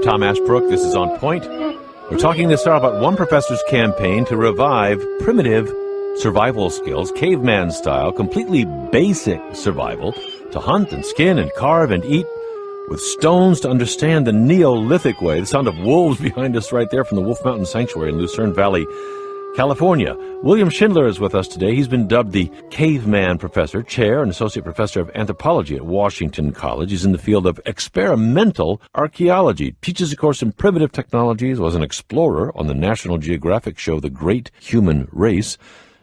Tom Ashbrook. This is On Point. We're talking this hour about one professor's campaign to revive primitive survival skills, caveman style, completely basic survival, to hunt and skin and carve and eat with stones, to understand the Neolithic way. The sound of wolves behind us right there from the Wolf Mountain Sanctuary in Lucerne Valley, California. William Schindler is with us today. He's been dubbed the Caveman Professor, Chair and Associate Professor of Anthropology at Washington College. He's in the field of experimental archaeology. Teaches a course in primitive technologies, was an explorer on the National Geographic show The Great Human Race.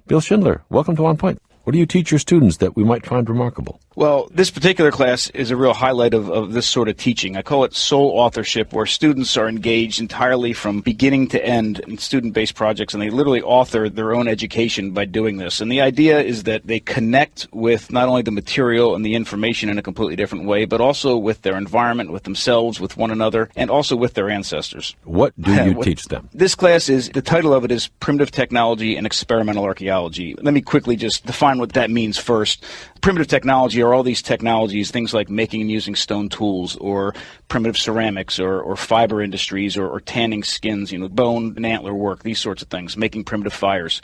Bill Schindler, welcome to On Point. What do you teach your students that we might find remarkable? Well, this particular class is a real highlight of this sort of teaching. I call it sole authorship, where students are engaged entirely from beginning to end in student-based projects, and they literally author their own education by doing this. And the idea is that they connect with not only the material and the information in a completely different way, but also with their environment, with themselves, with one another, and also with their ancestors. What do you teach them? This class the title of it is Primitive Technology and Experimental Archaeology. Let me quickly just define what that means first. Primitive technology are all these technologies, things like making and using stone tools, or primitive ceramics, or fiber industries, or tanning skins, bone and antler work, these sorts of things, making primitive fires.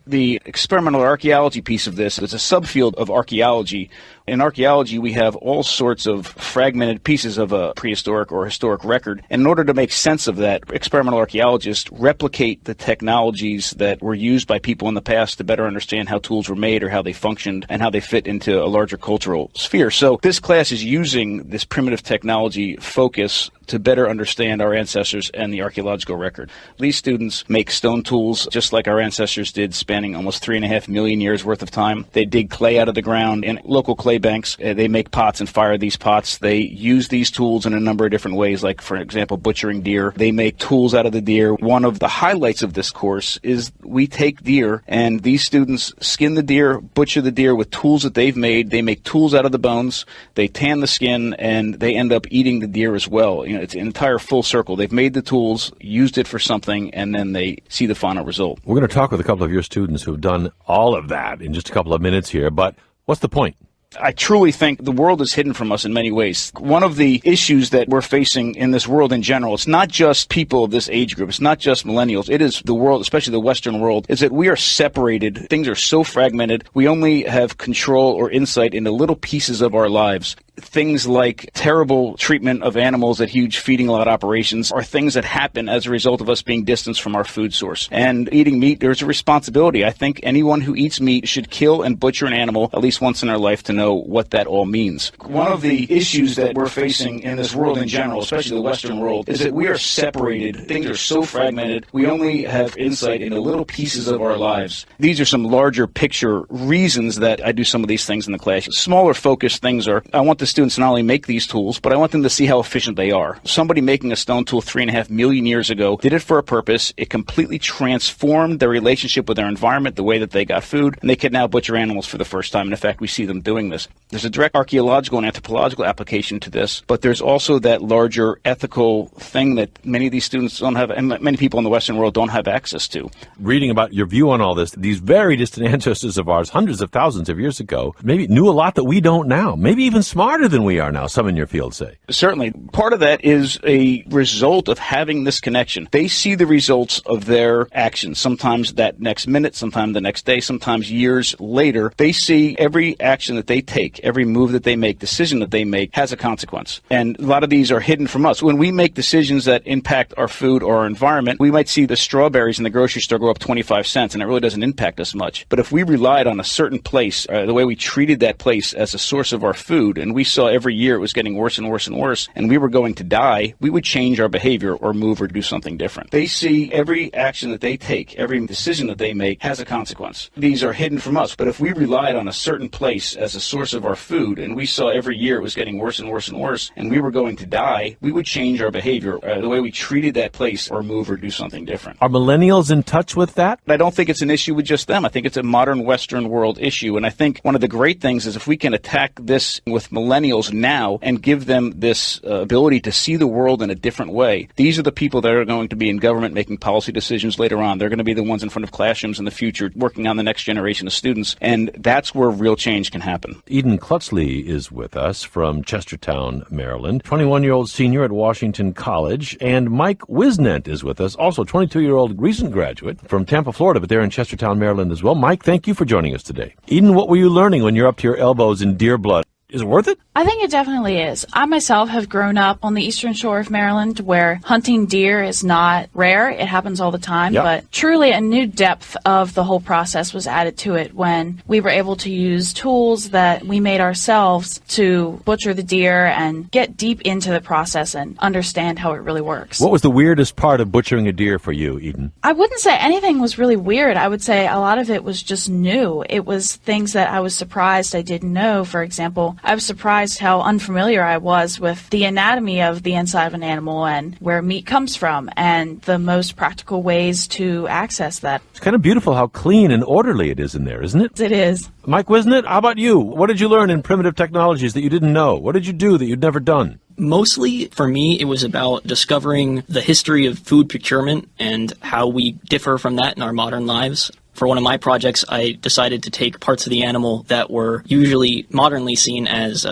The experimental archaeology piece of this is a subfield of archaeology. In archaeology, we have all sorts of fragmented pieces of a prehistoric or historic record. And in order to make sense of that, experimental archaeologists replicate the technologies that were used by people in the past to better understand how tools were made or how they functioned and how they fit into a larger cultural sphere. So this class is using this primitive technology focus to better understand our ancestors and the archaeological record. These students make stone tools just like our ancestors did, spanning almost 3.5 million years worth of time. They dig clay out of the ground in local clay banks. They make pots and fire these pots. They use these tools in a number of different ways, like, for example, butchering deer. They make tools out of the deer. One of the highlights of this course is we take deer, and these students skin the deer, butcher the deer with tools that they've made. They make tools out of the bones. They tan the skin, and they end up eating the deer as well. It's an entire full circle. They've made the tools, used it for something, and then they see the final result. We're going to talk with a couple of your students who have done all of that in just a couple of minutes here, but what's the point? I truly think the world is hidden from us in many ways. One of the issues that we're facing in this world in general, it's not just people of this age group, it's not just millennials, it is the world, especially the Western world, is that we are separated. Things are so fragmented. We only have control or insight into little pieces of our lives. Things like terrible treatment of animals at huge feeding lot operations are things that happen as a result of us being distanced from our food source. And eating meat, there's a responsibility. I think anyone who eats meat should kill and butcher an animal at least once in their life to know what that all means. One of the issues that we're facing in this world in general, especially the Western world, is that we are separated. Things are so fragmented. We only have insight into little pieces of our lives. These are some larger picture reasons that I do some of these things in the class. Smaller focused things are, I want the students to not only make these tools, but I want them to see how efficient they are. Somebody making a stone tool 3.5 million years ago did it for a purpose. It completely transformed their relationship with their environment, the way that they got food, and they can now butcher animals for the first time. And in fact, we see them doing this. There's a direct archaeological and anthropological application to this, but there's also that larger ethical thing that many of these students don't have, and many people in the Western world don't have access to. Reading about your view on all this, these very distant ancestors of ours, hundreds of thousands of years ago, maybe knew a lot that we don't now, maybe even smarter than we are now, some in your field say. Certainly. Part of that is a result of having this connection. They see the results of their actions, sometimes that next minute, sometimes the next day, sometimes years later. They see every action that they take, every move that they make, decision that they make has a consequence. And a lot of these are hidden from us. When we make decisions that impact our food or our environment, we might see the strawberries in the grocery store go up 25 cents, and it really doesn't impact us much. But if we relied on a certain place, the way we treated that place as a source of our food, and we saw every year it was getting worse and worse and worse, and we were going to die, we would change our behavior or move or do something different. They see every action that they take, every decision that they make has a consequence. These are hidden from us. But if we relied on a certain place as a source of our food, and we saw every year it was getting worse and worse and worse, and we were going to die, we would change our behavior, the way we treated that place, or move or do something different. Are millennials in touch with that? I don't think it's an issue with just them. I think it's a modern Western world issue, and I think one of the great things is if we can attack this with millennials, millennials now and give them this ability to see the world in a different way. These are the people that are going to be in government making policy decisions later on. They're going to be the ones in front of classrooms in the future working on the next generation of students, and that's where real change can happen. Eden Klutzley is with us from Chestertown, Maryland, 21-year-old senior at Washington College, and Mike Wisnett is with us, also 22-year-old recent graduate from Tampa, Florida, but they're in Chestertown, Maryland as well. Mike, thank you for joining us today. Eden, what were you learning when you're up to your elbows in deer blood? Is it worth it? I think it definitely is. I myself have grown up on the eastern shore of Maryland where hunting deer is not rare. It happens all the time. Yep. But truly a new depth of the whole process was added to it when we were able to use tools that we made ourselves to butcher the deer and get deep into the process and understand how it really works. What was the weirdest part of butchering a deer for you, Eden? I wouldn't say anything was really weird. I would say a lot of it was just new. It was things that I was surprised I didn't know. For example, I was surprised how unfamiliar I was with the anatomy of the inside of an animal and where meat comes from and the most practical ways to access that. It's kind of beautiful how clean and orderly it is in there, isn't it? It is. Mike Wisnett, how about you? What did you learn in primitive technologies that you didn't know? What did you do that you'd never done? Mostly, for me, it was about discovering the history of food procurement and how we differ from that in our modern lives. For one of my projects, I decided to take parts of the animal that were usually modernly seen as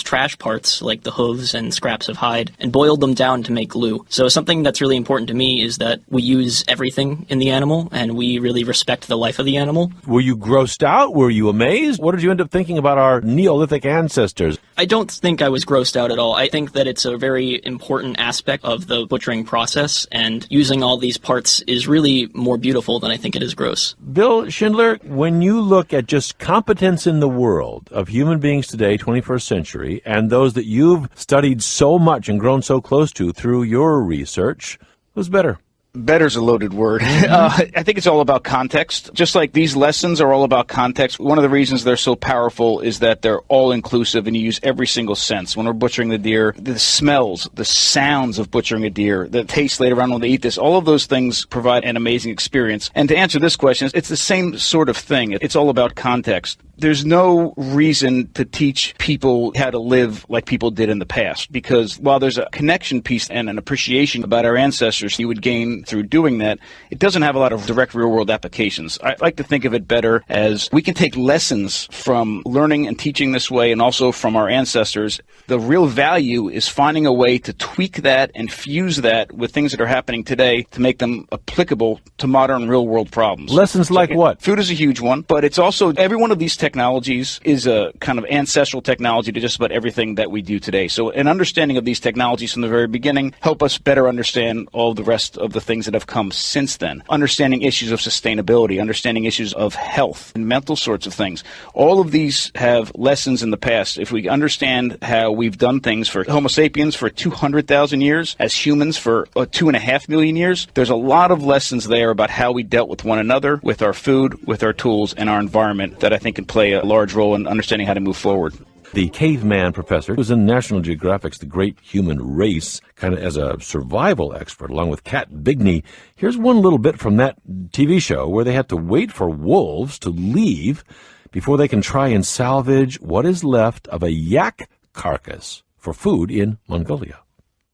trash parts, like the hooves and scraps of hide, and boiled them down to make glue. So something that's really important to me is that we use everything in the animal, and we really respect the life of the animal. Were you grossed out? Were you amazed? What did you end up thinking about our Neolithic ancestors? I don't think I was grossed out at all. I think that it's a very important aspect of the butchering process, and using all these parts is really more beautiful than I think it is gross. Bill Schindler, when you look at just competence in the world of human beings today, 21st century, and those that you've studied so much and grown so close to through your research, who's better? Better's a loaded word. I think it's all about context. Just like these lessons are all about context, one of the reasons they're so powerful is that they're all-inclusive and you use every single sense. When we're butchering the deer, the smells, the sounds of butchering a deer, the taste later on when they eat this, all of those things provide an amazing experience. And to answer this question, it's the same sort of thing. It's all about context. There's no reason to teach people how to live like people did in the past, because while there's a connection piece and an appreciation about our ancestors you would gain through doing that, it doesn't have a lot of direct real-world applications. I like to think of it better as we can take lessons from learning and teaching this way and also from our ancestors. The real value is finding a way to tweak that and fuse that with things that are happening today to make them applicable to modern real-world problems. Lessons like what? Food is a huge one, but it's also every one of these technologies is a kind of ancestral technology to just about everything that we do today. So an understanding of these technologies from the very beginning help us better understand all the rest of the things that have come since then. Understanding issues of sustainability, understanding issues of health and mental sorts of things. All of these have lessons in the past. If we understand how we've done things for Homo sapiens for 200,000 years, as humans for 2.5 million years, there's a lot of lessons there about how we dealt with one another, with our food, with our tools, and our environment that I think can play a large role in understanding how to move forward. The Caveman professor, who's in National Geographic's The Great Human Race, kind of as a survival expert, along with Kat Bigney. Here's one little bit from that TV show where they had to wait for wolves to leave before they can try and salvage what is left of a yak carcass for food in Mongolia.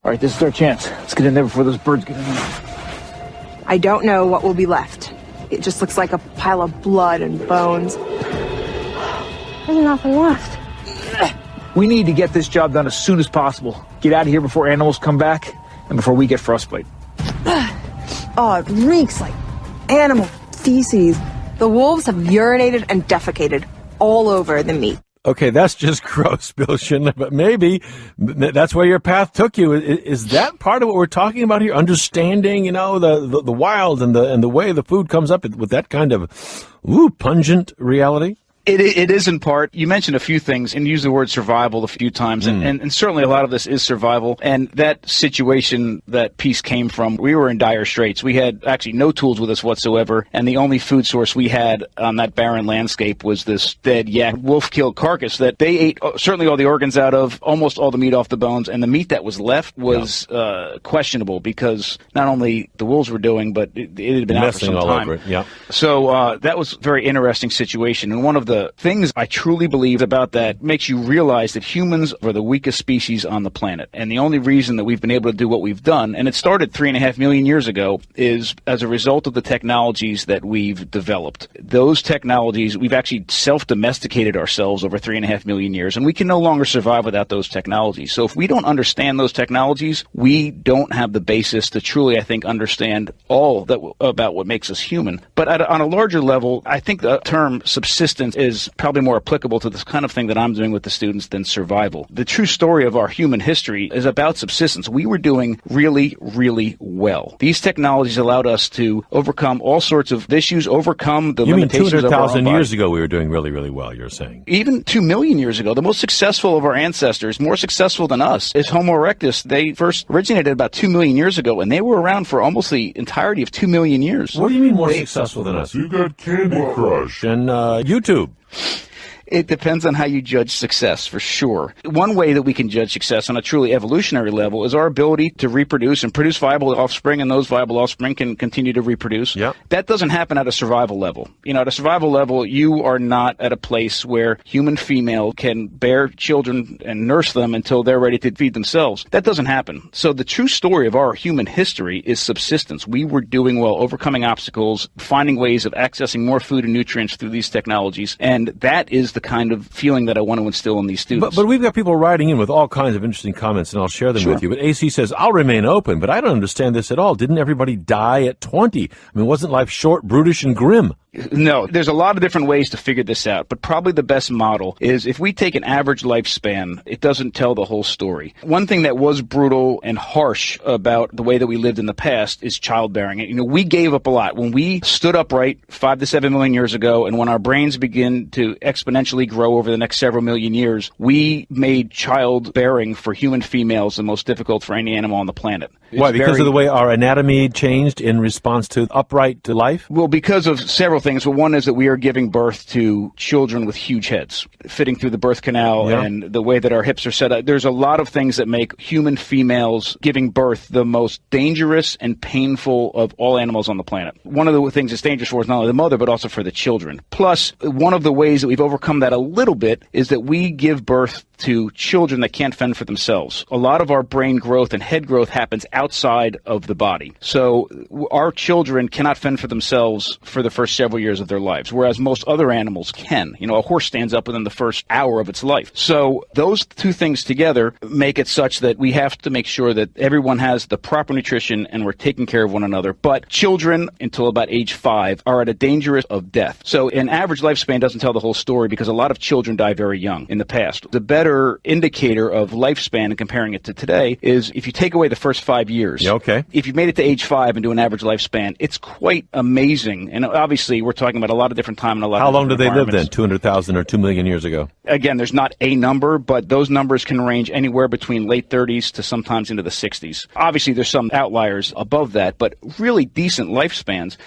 All right, this is our chance. Let's get in there before those birds get in there. I don't know what will be left. It just looks like a pile of blood and bones. There's nothing left. We need to get this job done as soon as possible. Get out of here before animals come back and before we get frostbite. Oh, it reeks like animal feces. The wolves have urinated and defecated all over the meat. Okay, that's just gross, Bill Schindler, but maybe that's where your path took you. Is that part of what we're talking about here? Understanding, the wild and the way the food comes up with that kind of pungent reality? It is in part. You mentioned a few things and used the word survival a few times, and certainly a lot of this is survival. And that situation that piece came from, we were in dire straits. We had actually no tools with us whatsoever, and the only food source we had on that barren landscape was this dead yak wolf-killed carcass that they ate certainly all the organs out of, almost all the meat off the bones, and the meat that was left was questionable because not only the wolves were doing, but it had been out for some time. All over it. Yeah. So that was a very interesting situation, and one of the things I truly believe about that makes you realize that humans are the weakest species on the planet. And the only reason that we've been able to do what we've done, and it started 3.5 million years ago, is as a result of the technologies that we've developed. Those technologies, we've actually self-domesticated ourselves over 3.5 million years, and we can no longer survive without those technologies. So if we don't understand those technologies, we don't have the basis to truly, I think, understand all that about what makes us human. But on a larger level, I think the term subsistence is probably more applicable to this kind of thing that I'm doing with the students than survival. The true story of our human history is about subsistence. We were doing really, really well. These technologies allowed us to overcome all sorts of issues, overcome the limitations of our own body. 200,000 years ago we were doing really, really well, you're saying? Even 2 million years ago, the most successful of our ancestors, more successful than us, is Homo erectus. They first originated about 2 million years ago, and they were around for almost the entirety of 2 million years. What do you mean more successful than us? You got Candy Crush. And YouTube. It depends on how you judge success, for sure. One way that we can judge success on a truly evolutionary level is our ability to reproduce and produce viable offspring, and those viable offspring can continue to reproduce. Yep. That doesn't happen at a survival level. You know, at a survival level, you are not at a place where human female can bear children and nurse them until they're ready to feed themselves. That doesn't happen. So the true story of our human history is subsistence. We were doing well, overcoming obstacles, finding ways of accessing more food and nutrients through these technologies, and that is the kind of feeling that I want to instill in these students. But we've got people writing in with all kinds of interesting comments, and I'll share them with you. But AC says, I'll remain open, but I don't understand this at all. Didn't everybody die at 20? I mean, wasn't life short, brutish, and grim? No, there's a lot of different ways to figure this out, but probably the best model is if we take an average lifespan, it doesn't tell the whole story. One thing that was brutal and harsh about the way that we lived in the past is childbearing. You know, we gave up a lot. When we stood upright 5 to 7 million years ago, and when our brains begin to exponentially grow over the next several million years, we made childbearing for human females the most difficult for any animal on the planet. Why? Because of the way our anatomy changed in response to upright life? Well, because of several things. Well, one is that we are giving birth to children with huge heads, fitting through the birth canal, and the way that our hips are set up. There's a lot of things that make human females giving birth the most dangerous and painful of all animals on the planet. One of the things it's dangerous for is not only the mother, but also for the children. Plus, one of the ways that we've overcome that a little bit is that we give birth to children that can't fend for themselves. A lot of our brain growth and head growth happens outside of the body. So our children cannot fend for themselves for the first several years of their lives, whereas most other animals can. You know, a horse stands up within the first hour of its life. So those two things together make it such that we have to make sure that everyone has the proper nutrition and we're taking care of one another. But children until about age 5 are at a danger of death. So an average lifespan doesn't tell the whole story because a lot of children die very young in the past. The better indicator of lifespan and comparing it to today is if you take away the first 5 years. Yeah, okay. If you made it to age 5 and do an average lifespan, it's quite amazing. And obviously, we're talking about a lot of different time and a lot How of long did different they live then? environments. 200,000 or 2 million years ago? Again, there's not a number, but those numbers can range anywhere between late 30s to sometimes into the 60s. Obviously, there's some outliers above that, but really decent lifespans.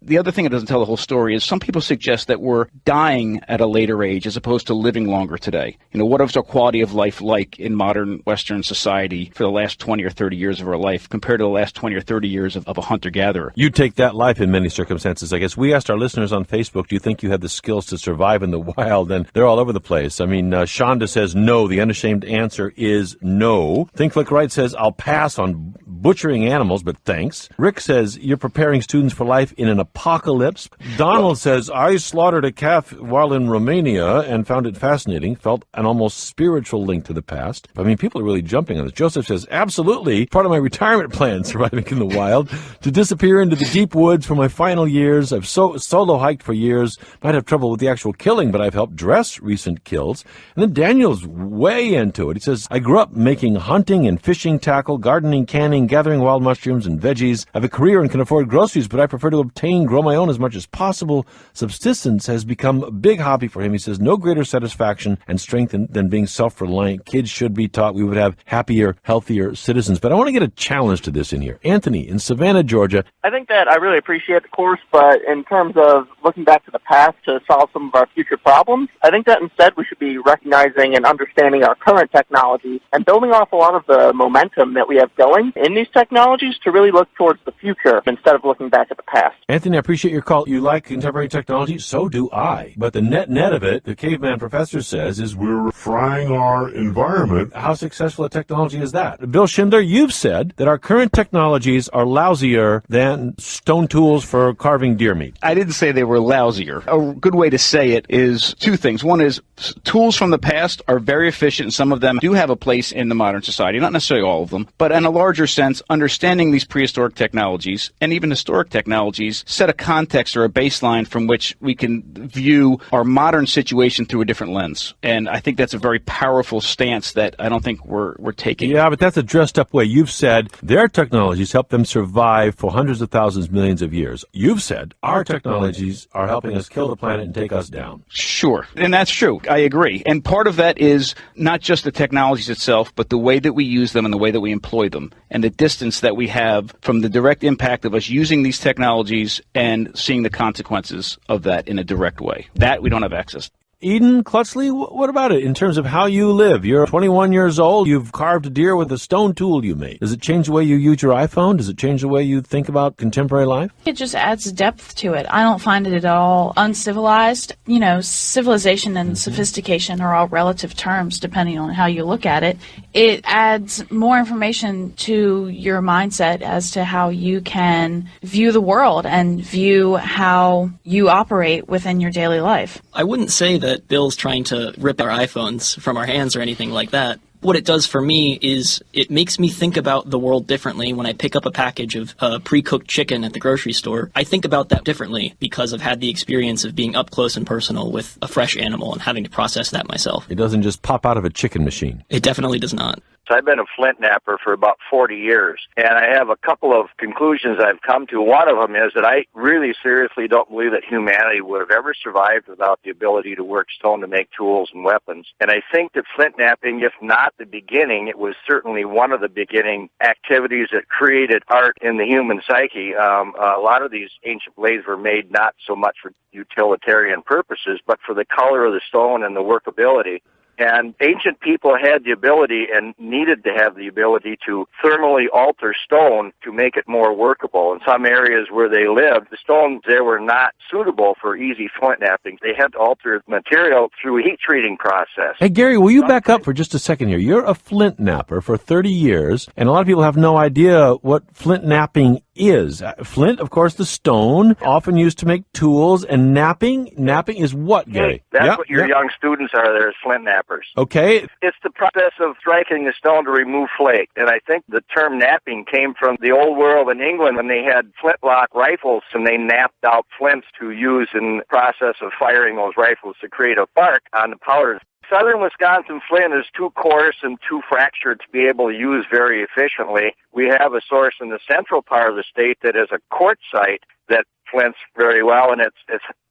The other thing that doesn't tell the whole story is some people suggest that we're dying at a later age as opposed to living longer today. You know, what is our quality of life like in modern Western society for the last 20 or 30 years of our life compared to the last 20 or 30 years of a hunter-gatherer? You take that life in many circumstances, I guess. We asked our listeners on Facebook, do you think you have the skills to survive in the wild? And they're all over the place. I mean, Shonda says no. The unashamed answer is no. Think Flick Right says, I'll pass on butchering animals, but thanks. Rick says, you're preparing students for life in an apocalypse. Donald says, I slaughtered a calf while in Romania and found it fascinating, felt an almost spiritual link to the past. I mean, people are really jumping on this. Joseph says, absolutely, part of my retirement plan, surviving in the wild, to disappear into the deep woods for my final years. I've solo hiked for years, might have trouble with the actual killing, but I've helped dress recent kills. And then Daniel's way into it. He says, I grew up making hunting and fishing tackle, gardening, canning, gathering wild mushrooms and veggies. I have a career and can afford groceries, but I prefer to obtain, grow my own as much as possible. Subsistence has become a big hobby for him. He says, no greater satisfaction and strength than being self-reliant. Kids should be taught. We would have happier, healthier citizens. But I want to get a challenge to this in here. Anthony, in Savannah, Georgia. I think that I really appreciate the course, but in terms of looking back to the past to solve some of our future problems, I think that instead we should be recognizing and understanding our current technology and building off a lot of the momentum that we have going in these technologies to really look towards the future instead of looking back at the past. Anthony, I appreciate your call. You like contemporary technology? So do I. But the net of it, the Caveman professor says, is We're frying our environment. how successful a technology is that? Bill Schindler, you've said that our current technologies are lousier than stone tools for carving deer meat. I didn't say they were lousier. A good way to say it is two things. One is tools from the past are very efficient, and some of them do have a place in the modern society, not necessarily all of them, but in a larger sense, understanding these prehistoric technologies and even historic technologies set a context or a baseline from which we can view our modern situation through a different lens. And I think that's a very powerful stance that I don't think we're taking. Yeah, but that's a dressed-up way. You've said their technologies help them survive for hundreds of thousands, millions of years. You've said our technologies are helping us kill the planet and take us down. Sure, and that's true. I agree. And part of that is not just the technologies itself, but the way that we use them and the way that we employ them, and the distance that we have from the direct impact of us using these technologies and seeing the consequences of that in a direct way. That we don't have access to. Eden Klutzley, what about it in terms of how you live? You're 21 years old. You've carved a deer with a stone tool you made. Does it change the way you use your iPhone? Does it change the way you think about contemporary life? It just adds depth to it. I don't find it at all uncivilized. You know, civilization and sophistication are all relative terms depending on how you look at it. It adds more information to your mindset as to how you can view the world and view how you operate within your daily life. I wouldn't say that Bill's trying to rip our iPhones from our hands or anything like that. What it does for me is it makes me think about the world differently. When I pick up a package of pre-cooked chicken at the grocery store, I think about that differently because I've had the experience of being up close and personal with a fresh animal and having to process that myself. It doesn't just pop out of a chicken machine. It definitely does not. I've been a flint knapper for about 40 years, and I have a couple of conclusions I've come to. One of them is that I really seriously don't believe that humanity would have ever survived without the ability to work stone to make tools and weapons. And I think that flint knapping, if not the beginning, it was certainly one of the beginning activities that created art in the human psyche. A lot of these ancient blades were made not so much for utilitarian purposes, but for the color of the stone and the workability. And ancient people had the ability and needed to have the ability to thermally alter stone to make it more workable. In some areas where they lived, the stones there were not suitable for easy flint knapping. They had to alter material through a heat treating process. Hey, Gary, will you back up for just a second here? You're a flint napper for 30 years, and a lot of people have no idea what flint napping is. Flint, of course, the stone, often used to make tools, and napping is what, Gary? That's what your young students are there, is flint nappers. Okay. It's the process of striking the stone to remove flake. And I think the term napping came from the old world in England when they had flintlock rifles and they napped out flints to use in the process of firing those rifles to create a bark on the powder. Southern Wisconsin flint is too coarse and too fractured to be able to use very efficiently. We have a source in the central part of the state that is a quartzite that flints very well, and it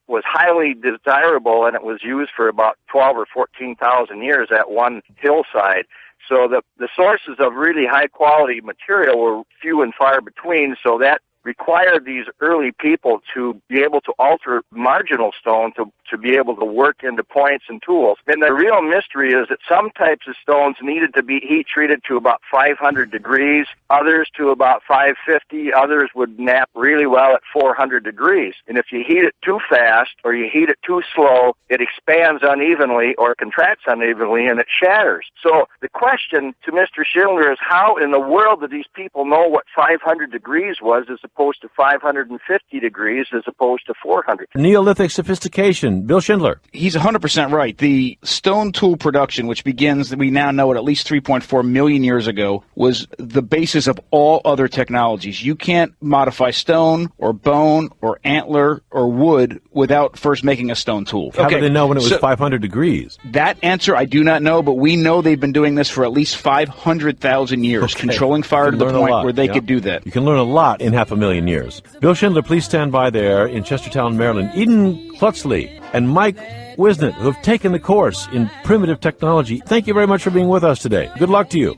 was highly desirable, and it was used for about 12 or 14,000 years at one hillside. So the sources of really high-quality material were few and far between, so that required these early people to be able to alter marginal stone to be able to work into points and tools. And the real mystery is that some types of stones needed to be heat treated to about 500 degrees, others to about 550, others would nap really well at 400 degrees. And if you heat it too fast or you heat it too slow, it expands unevenly or contracts unevenly and it shatters. So the question to Mr. Schindler is, how in the world did these people know what 500 degrees was as opposed to 550 degrees as opposed to 400? Neolithic sophistication. Bill Schindler. He's 100% right. The stone tool production, which begins, we now know, at least 3.4 million years ago, was the basis of all other technologies. You can't modify stone or bone or antler or wood without first making a stone tool. How did they know when it was 500 degrees? That answer I do not know, but we know they've been doing this for at least 500,000 years, controlling fire to the point where they could do that. You can learn a lot in 500,000 years. Bill Schindler, please stand by there in Chestertown, Maryland. Eden Klutzley and Mike Wisnett, who have taken the course in primitive technology. Thank you very much for being with us today. Good luck to you.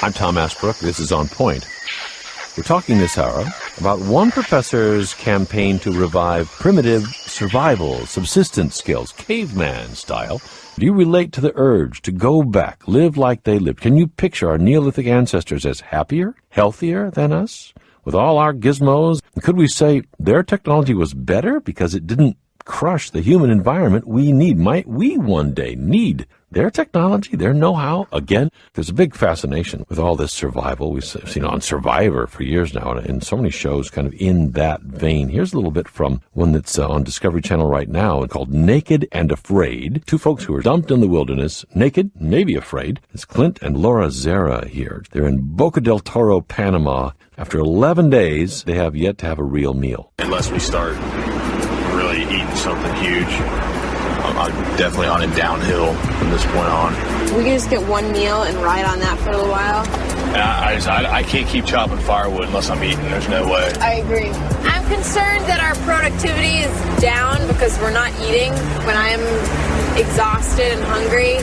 I'm Tom Ashbrook. This is On Point. We're talking this hour about one professor's campaign to revive primitive survival, subsistence skills, caveman style, Do you relate to the urge to go back, live like they lived? Can you picture our Neolithic ancestors as happier, healthier than us? With all our gizmos, could we say their technology was better because it didn't crush the human environment we need? Might we one day need their technology, their know-how? Again, there's a big fascination with all this survival. We've seen on Survivor for years now, and so many shows kind of in that vein. Here's a little bit from one that's on Discovery Channel right now called Naked and Afraid. Two folks who are dumped in the wilderness, naked, maybe afraid. It's Clint and Laura Zera here. They're in Boca del Toro, Panama. After 11 days, they have yet to have a real meal. Unless we start really eating something huge, I'm definitely on a downhill from this point on. We can just get one meal and ride on that for a little while. I can't keep chopping firewood unless I'm eating. There's no way. I agree. I'm concerned that our productivity is down because we're not eating. When I'm exhausted and hungry,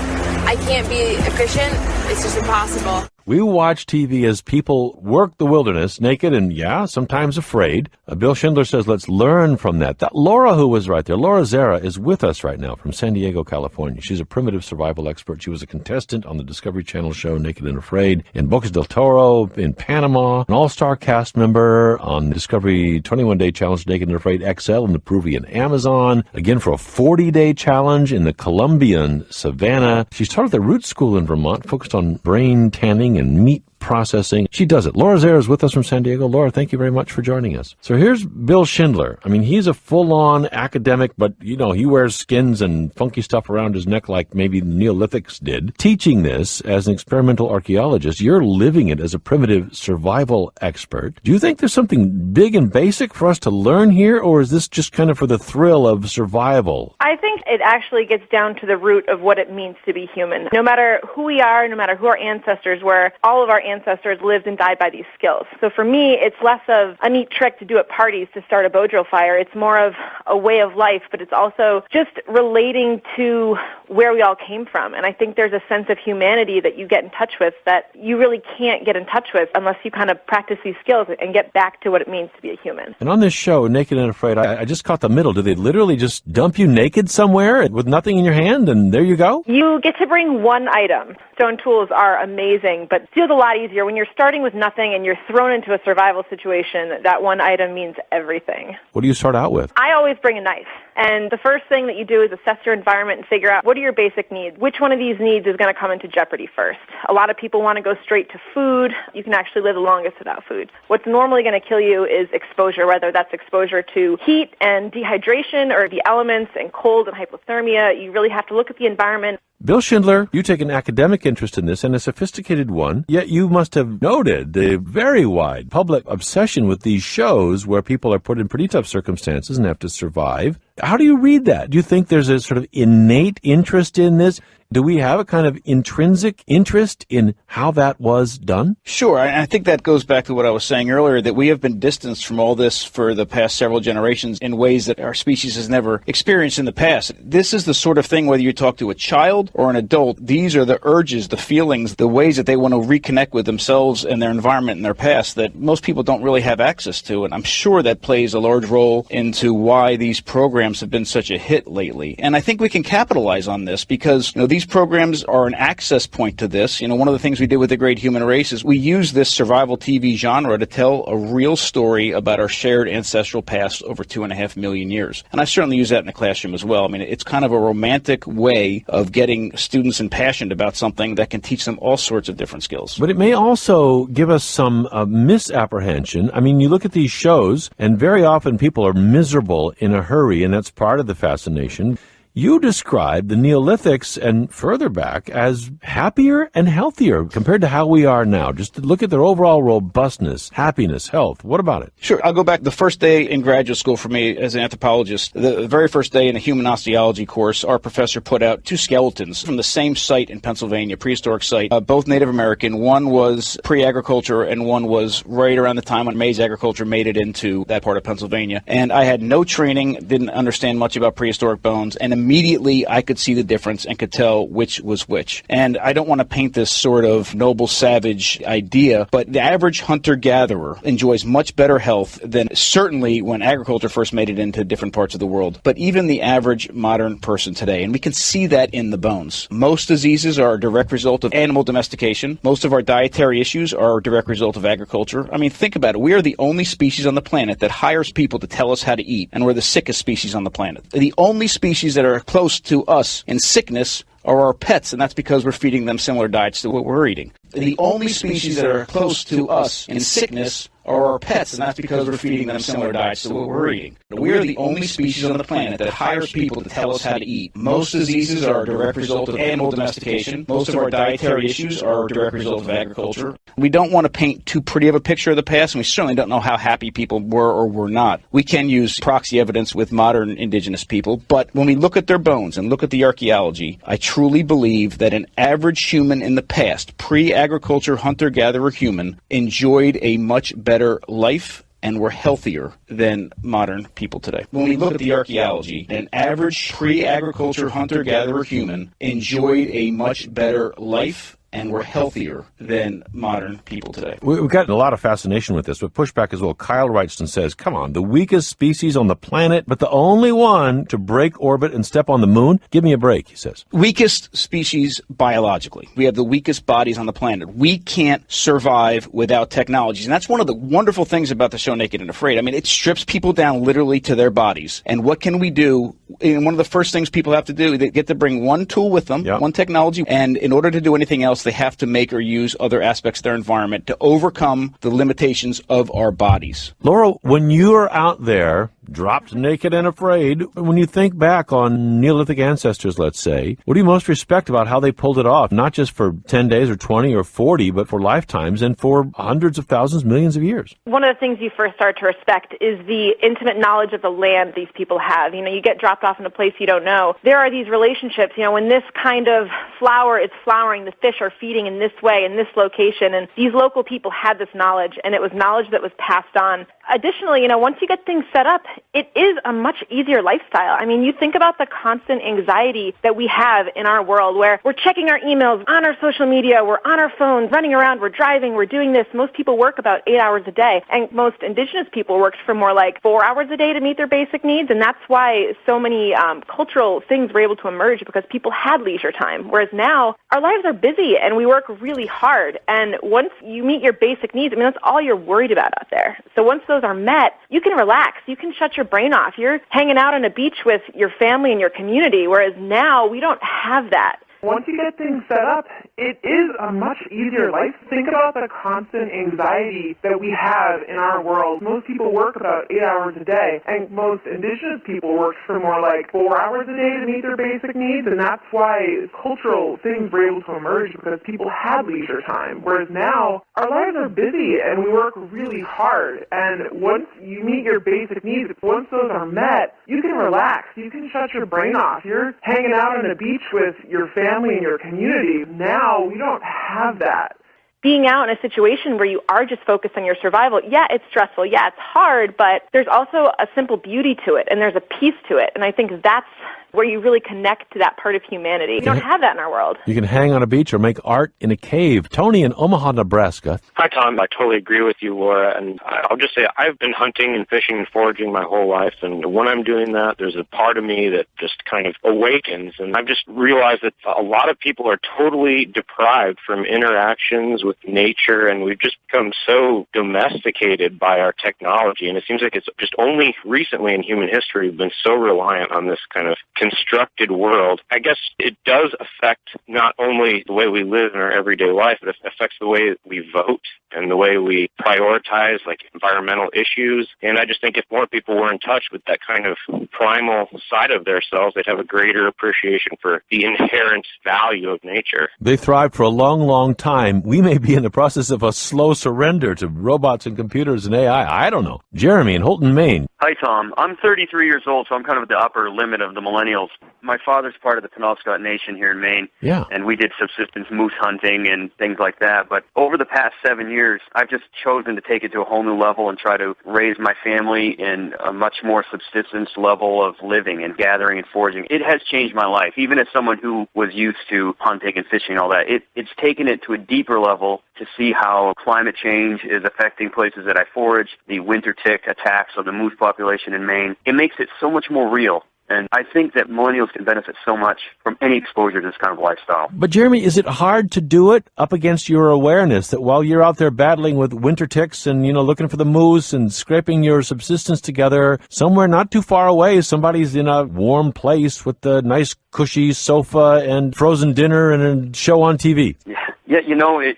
I can't be efficient. It's just impossible. We watch TV as people work the wilderness, naked and, sometimes afraid. Bill Schindler says, let's learn from that. That Laura, who was right there, Laura Zera, is with us right now from San Diego, California. She's a primitive survival expert. She was a contestant on the Discovery Channel show Naked and Afraid in Boca del Toro, in Panama, an all-star cast member on the Discovery 21-Day Challenge Naked and Afraid XL in the Peruvian Amazon, again for a 40-day challenge in the Colombian savannah. She's taught at the Root School in Vermont, focused on brain tanning and meat processing. She does it. Laura Zera is with us from San Diego. Laura, thank you very much for joining us. So here's Bill Schindler. I mean, he's a full-on academic, but, he wears skins and funky stuff around his neck like maybe the Neolithics did. Teaching this as an experimental archaeologist, you're living it as a primitive survival expert. Do you think there's something big and basic for us to learn here, or is this just kind of for the thrill of survival? I think it actually gets down to the root of what it means to be human. No matter who we are, no matter who our ancestors were, all of our ancestors lived and died by these skills. So for me, it's less of a neat trick to do at parties to start a Bodro fire. It's more of a way of life, but it's also just relating to where we all came from. And I think there's a sense of humanity that you get in touch with that you really can't get in touch with unless you kind of practice these skills and get back to what it means to be a human. And on this show, Naked and Afraid, I just caught the middle. Do they literally just dump you naked somewhere with nothing in your hand and there you go? You get to bring one item. Stone tools are amazing, but steel's a lot easier. When you're starting with nothing and you're thrown into a survival situation, that one item means everything. What do you start out with? I always bring a knife. And the first thing that you do is assess your environment and figure out what are your basic needs. Which one of these needs is going to come into jeopardy first? A lot of people want to go straight to food. You can actually live the longest without food. What's normally going to kill you is exposure, whether that's exposure to heat and dehydration or the elements and cold and hypothermia. You really have to look at the environment. Bill Schindler, you take an academic interest in this and a sophisticated one, yet you must have noted the very wide public obsession with these shows where people are put in pretty tough circumstances and have to survive. How do you read that? Do you think there's a sort of innate interest in this? Do we have a kind of intrinsic interest in how that was done? Sure. I think that goes back to what I was saying earlier, that we have been distanced from all this for the past several generations in ways that our species has never experienced in the past. This is the sort of thing, whether you talk to a child or an adult, these are the urges, the feelings, the ways that they want to reconnect with themselves and their environment and their past that most people don't really have access to. And I'm sure that plays a large role into why these programs have been such a hit lately. And I think we can capitalize on this because, these programs are an access point to this. One of the things we did with The Great Human Race is we use this survival TV genre to tell a real story about our shared ancestral past over 2.5 million years. And I certainly use that in the classroom as well. I mean, it's kind of a romantic way of getting students impassioned about something that can teach them all sorts of different skills. But it may also give us some misapprehension. I mean, you look at these shows, and very often people are miserable in a hurry, and that's part of the fascination. You describe the Neolithics and further back as happier and healthier compared to how we are now. Just to look at their overall robustness, happiness, health. What about it? Sure. I'll go back. The first day in graduate school for me as an anthropologist, the very first day in a human osteology course, our professor put out 2 skeletons from the same site in Pennsylvania, prehistoric site, both Native American. One was pre-agriculture and one was right around the time when maize agriculture made it into that part of Pennsylvania. And I had no training, didn't understand much about prehistoric bones, and immediately I could see the difference and could tell which was which. And I don't want to paint this sort of noble savage idea, but the average hunter-gatherer enjoys much better health than certainly when agriculture first made it into different parts of the world, but even the average modern person today. And we can see that in the bones. Most diseases are a direct result of animal domestication. Most of our dietary issues are a direct result of agriculture. I mean, think about it. We are the only species on the planet that hires people to tell us how to eat, and we're the sickest species on the planet. The only species that are close to us in sickness are our pets, and that's because we're feeding them similar diets to what we're eating. The only species that are close to us in sickness are our pets, and that's because we're feeding them similar diets to what we're eating. We are the only species on the planet that hires people to tell us how to eat. Most diseases are a direct result of animal domestication. Most of our dietary issues are a direct result of agriculture. We don't want to paint too pretty of a picture of the past, and we certainly don't know how happy people were or were not. We can use proxy evidence with modern indigenous people, but when we look at their bones and look at the archaeology, I truly believe that an average human in the past, pre-agriculture hunter-gatherer human, enjoyed a much better life and were healthier than modern people today. When we look at the archaeology, an average pre-agriculture hunter-gatherer human enjoyed a much better life and we're healthier than modern people today. We've got a lot of fascination with this, but pushback as well. Kyle writes and says, come on, the weakest species on the planet, but the only one to break orbit and step on the moon? Give me a break, he says. Weakest species biologically. We have the weakest bodies on the planet. We can't survive without technologies. And that's one of the wonderful things about the show Naked and Afraid. I mean, it strips people down literally to their bodies. And what can we do? And one of the first things people have to do, they get to bring one tool with them, one technology, and in order to do anything else, they have to make or use other aspects of their environment to overcome the limitations of our bodies. Laura, when you're out there, dropped naked and afraid, when you think back on Neolithic ancestors, let's say, what do you most respect about how they pulled it off, not just for 10 days or 20 or 40, but for lifetimes and for hundreds of thousands, millions of years? One of the things you first start to respect is the intimate knowledge of the land these people have. You know, you get dropped off in a place you don't know. There are these relationships, you know, when this kind of flower is flowering, the fish are feeding in this way, in this location, and these local people had this knowledge, and it was knowledge that was passed on. Additionally, you know, once you get things set up, it is a much easier lifestyle. I mean, you think about the constant anxiety that we have in our world where we're checking our emails, on our social media, we're on our phones, running around, we're driving, we're doing this. Most people work about 8 hours a day, and most indigenous people worked for more like 4 hours a day to meet their basic needs, and that's why so many cultural things were able to emerge, because people had leisure time, whereas now our lives are busy and we work really hard, and once you meet your basic needs, I mean, that's all you're worried about out there. So once those are met, you can relax, you can shut your brain off. You're hanging out on a beach with your family and your community, whereas now we don't have that. Once you get things set up, it is a much easier life. Think about the constant anxiety that we have in our world. Most people work about 8 hours a day, and most indigenous people work for more like 4 hours a day to meet their basic needs, and that's why cultural things were able to emerge, because people had leisure time. Whereas now, our lives are busy, and we work really hard, and once you meet your basic needs, once those are met, you can relax, you can shut your brain off. You're hanging out on a beach with your family and your community. Now, we don't have that. Being out in a situation where you are just focused on your survival, yeah, it's stressful, yeah, it's hard, but there's also a simple beauty to it, and there's a peace to it, and I think that's where you really connect to that part of humanity. We don't have that in our world. You can hang on a beach or make art in a cave. Tony in Omaha, Nebraska. Hi, Tom. I totally agree with you, Laura. And I'll just say I've been hunting and fishing and foraging my whole life. And when I'm doing that, there's a part of me that just kind of awakens. And I've just realized that a lot of people are totally deprived from interactions with nature. And we've just become so domesticated by our technology. And it seems like it's just only recently in human history we've been so reliant on this kind of constructed world. I guess it does affect not only the way we live in our everyday life, but it affects the way we vote and the way we prioritize like environmental issues. And I just think if more people were in touch with that kind of primal side of themselves, they'd have a greater appreciation for the inherent value of nature. They thrived for a long, long time. We may be in the process of a slow surrender to robots and computers and AI. I don't know. Jeremy in Holton, Maine. Hi, Tom. I'm 33 years old, so I'm kind of at the upper limit of the millennial millennials. My father's part of the Penobscot Nation here in Maine, and we did subsistence moose hunting and things like that. But over the past 7 years, I've just chosen to take it to a whole new level and try to raise my family in a much more subsistence level of living and gathering and foraging. It has changed my life, even as someone who was used to hunting and fishing and all that. It's taken it to a deeper level to see how climate change is affecting places that I forage, the winter tick attacks of the moose population in Maine. It makes it so much more real. And I think that millennials can benefit so much from any exposure to this kind of lifestyle. But Jeremy, is it hard to do it up against your awareness that while you're out there battling with winter ticks and, looking for the moose and scraping your subsistence together, somewhere not too far away, somebody's in a warm place with a nice cushy sofa and frozen dinner and a show on TV? Yeah,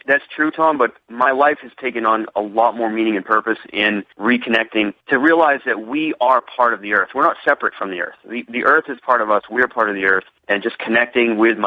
that's true, Tom, but my life has taken on a lot more meaning and purpose in reconnecting to realize that we are part of the earth. We're not separate from the earth. The earth is part of us. We're part of the earth. And just connecting with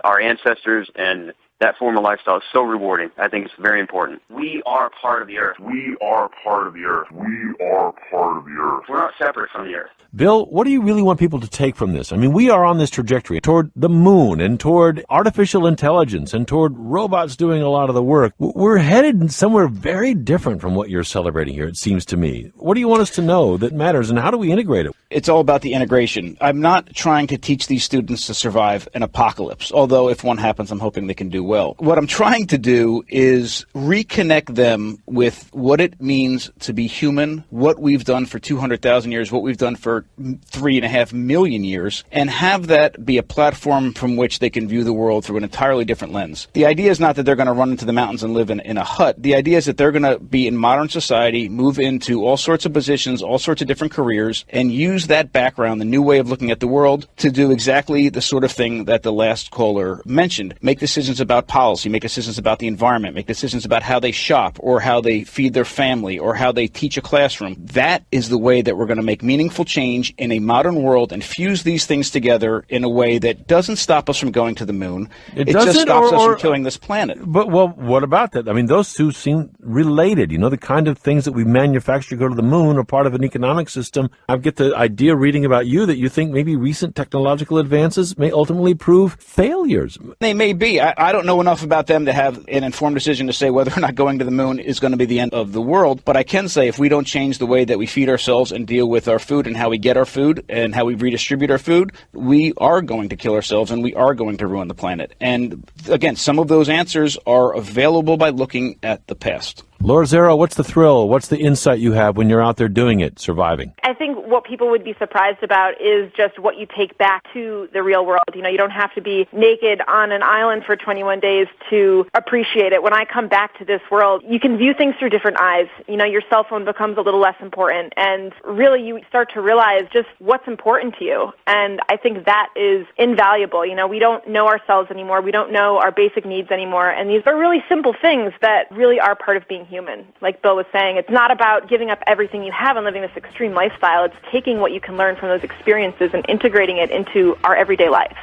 our ancestors and that form of lifestyle is so rewarding. I think it's very important. We are part of the earth. We are part of the earth. We are part of the earth. We're not separate from the earth. Bill, what do you really want people to take from this? I mean, we are on this trajectory toward the moon and toward artificial intelligence and toward robots doing a lot of the work. We're headed somewhere very different from what you're celebrating here, it seems to me. What do you want us to know that matters, and how do we integrate it? It's all about the integration. I'm not trying to teach these students to survive an apocalypse, although if one happens, I'm hoping they can do well. What I'm trying to do is reconnect them with what it means to be human, what we've done for 200,000 years, what we've done for 3.5 million years, and have that be a platform from which they can view the world through an entirely different lens. The idea is not that they're going to run into the mountains and live in a hut. The idea is that they're going to be in modern society, move into all sorts of positions, all sorts of different careers, and use that background, the new way of looking at the world, to do exactly the sort of thing that the last caller mentioned. Make decisions about policy, make decisions about the environment, make decisions about how they shop or how they feed their family or how they teach a classroom. That is the way that we're going to make meaningful change in a modern world and fuse these things together in a way that doesn't stop us from going to the moon. It just stops us from killing this planet. But, well, what about that? I mean, those two seem related. The kind of things that we manufacture to go to the moon are part of an economic system. I get the idea reading about you that you think maybe recent technological advances may ultimately prove failures. They may be. I don't know enough about them to have an informed decision to say whether or not going to the moon is going to be the end of the world. But I can say if we don't change the way that we feed ourselves and deal with our food and how we get our food and how we redistribute our food, we are going to kill ourselves and we are going to ruin the planet. And again, some of those answers are available by looking at the past. Laura Zero, what's the thrill? What's the insight you have when you're out there doing it, surviving? I think what people would be surprised about is just what you take back to the real world. You don't have to be naked on an island for 21 days to appreciate it. When I come back to this world, you can view things through different eyes. Your cell phone becomes a little less important, and really you start to realize just what's important to you. And I think that is invaluable. We don't know ourselves anymore. We don't know our basic needs anymore. And these are really simple things that really are part of being human. Like Bill was saying, it's not about giving up everything you have and living this extreme lifestyle. It's taking what you can learn from those experiences and integrating it into our everyday life.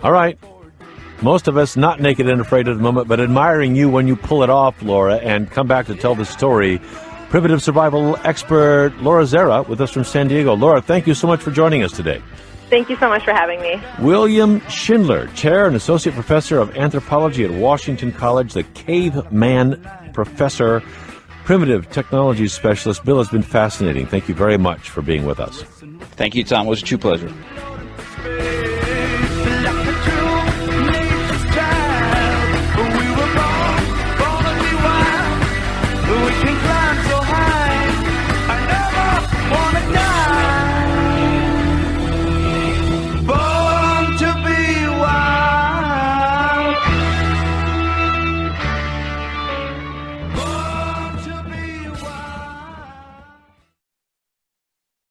All right. Most of us not naked and afraid at the moment, but admiring you when you pull it off, Laura, and come back to tell the story. Primitive survival expert Laura Zera with us from San Diego. Laura, thank you so much for joining us today. Thank you so much for having me. William Schindler, Chair and Associate Professor of Anthropology at Washington College, the Caveman Professor, Primitive Technology Specialist. Bill, has been fascinating. Thank you very much for being with us. Thank you, Tom. It was a true pleasure.